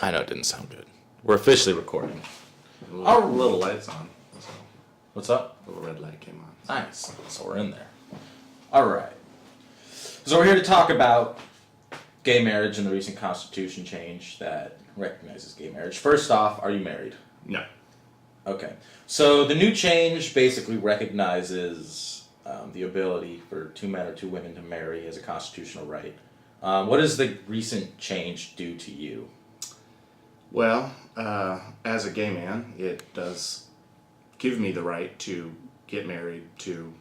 I know it didn't sound good. We're officially recording. Little lights on. So What's up? a little red light came on. Nice. So we're in there. All right. So we're here to talk about gay marriage and the recent constitution change that recognizes gay marriage. First off, are you married? No. Okay. So the new change basically recognizes the ability for two men or two women to marry as a constitutional right. What does the recent change do to you? Well, as a gay man, it does give me the right to get married to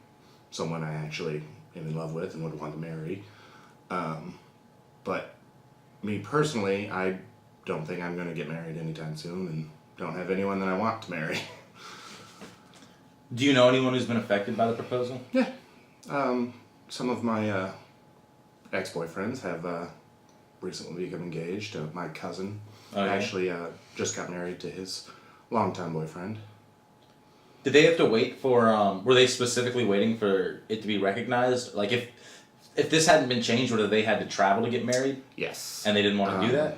someone I actually am in love with and would want to marry. But me personally, I don't think I'm going to get married anytime soon and don't have anyone that I want to marry. Do you know anyone who's been affected by the proposal? Yeah. Some of my ex-boyfriends have recently become engaged. My cousin actually just got married to his longtime boyfriend. Did they have to wait for, were they specifically waiting for it to be recognized? Like if this hadn't been changed, would they had to travel to get married? Yes. And they didn't want to do that?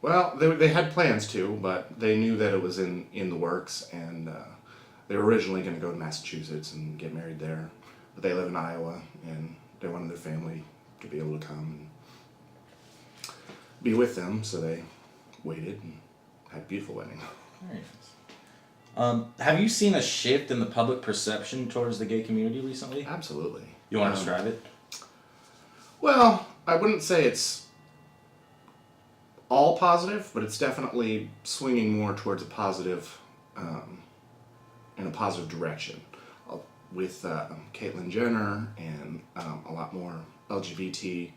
Well, they had plans to, but they knew that it was in the works, and they were originally going to go to Massachusetts and get married there. But they live in Iowa, and they wanted their family to be able to come and be with them, so they waited and had a beautiful wedding. Very nice. Have you seen a shift in the public perception towards the gay community recently? Absolutely. You want to describe it? Well, I wouldn't say it's all positive, but it's definitely swinging more towards a positive, in a positive direction. With Caitlyn Jenner and a lot more LGBT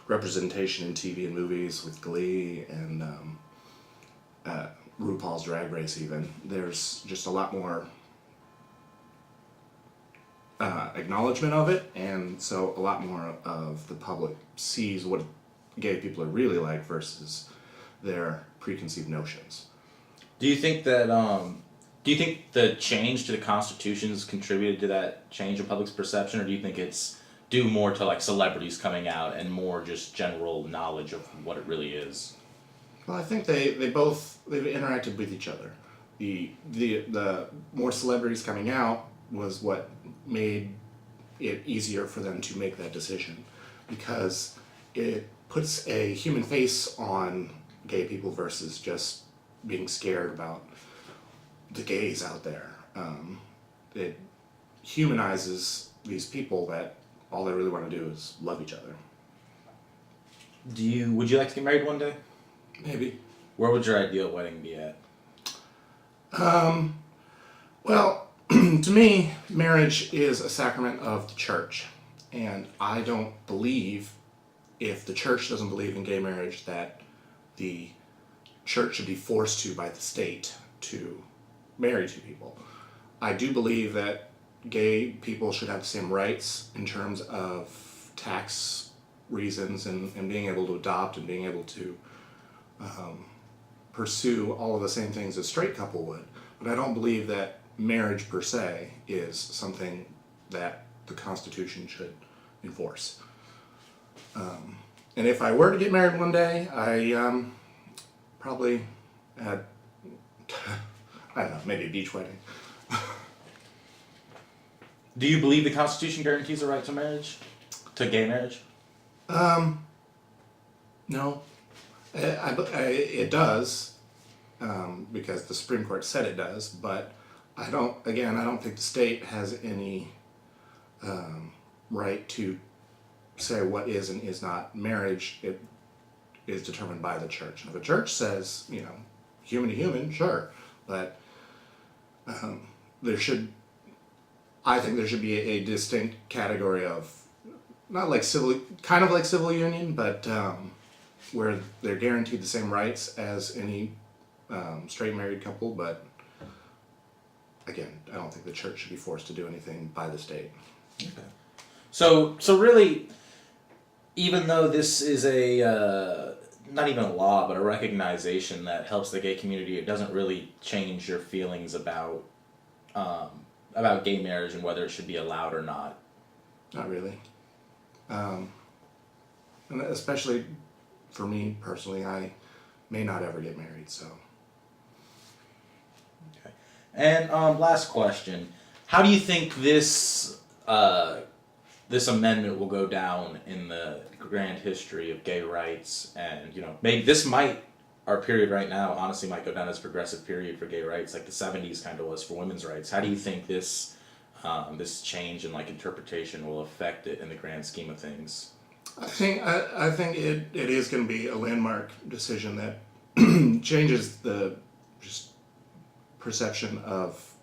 representation in TV and movies with Glee and RuPaul's Drag Race even. There's just a lot more acknowledgement of it, and so a lot more of the public sees what gay people are really like versus their preconceived notions. Do you think that, do you think the change to the Constitution has contributed to that change in public's perception, or do you think it's due more to like celebrities coming out and more just general knowledge of what it really is? Well, I think they've interacted with each other. The more celebrities coming out was what made it easier for them to make that decision, because it puts a human face on gay people versus just being scared about the gays out there. It humanizes these people that all they really want to do is love each other. Would you like to get married one day? Maybe. Where would your ideal wedding be at? Well, to me, marriage is a sacrament of the church, and I don't believe, if the church doesn't believe in gay marriage, that the church should be forced to by the state to marry two people. I do believe that gay people should have the same rights in terms of tax reasons and being able to adopt and being able to pursue all of the same things a straight couple would. But I don't believe that marriage per se is something that the Constitution should enforce. And if I were to get married one day, I probably had, I don't know, maybe a beach wedding. Do you believe the Constitution guarantees a right to marriage? To gay marriage? No. It does, because the Supreme Court said it does, but I don't think the state has any right to say what is and is not marriage. It is determined by the church. If the church says, human to human, sure, but I think there should be a distinct category of, not like kind of like civil union, but where they're guaranteed the same rights as any straight married couple, but again, I don't think the church should be forced to do anything by the state. Okay. So really, even though this is not even a law, but a recognition that helps the gay community, it doesn't really change your feelings about gay marriage and whether it should be allowed or not. Not really. And especially for me personally, I may not ever get married. So And last question: how do you think this this amendment will go down in the grand history of gay rights? And maybe this might, our period right now, honestly, might go down as a progressive period for gay rights, like the '70s kind of was for women's rights. How do you think this this change in like interpretation will affect it in the grand scheme of things? I think it is going to be a landmark decision that changes the just perception of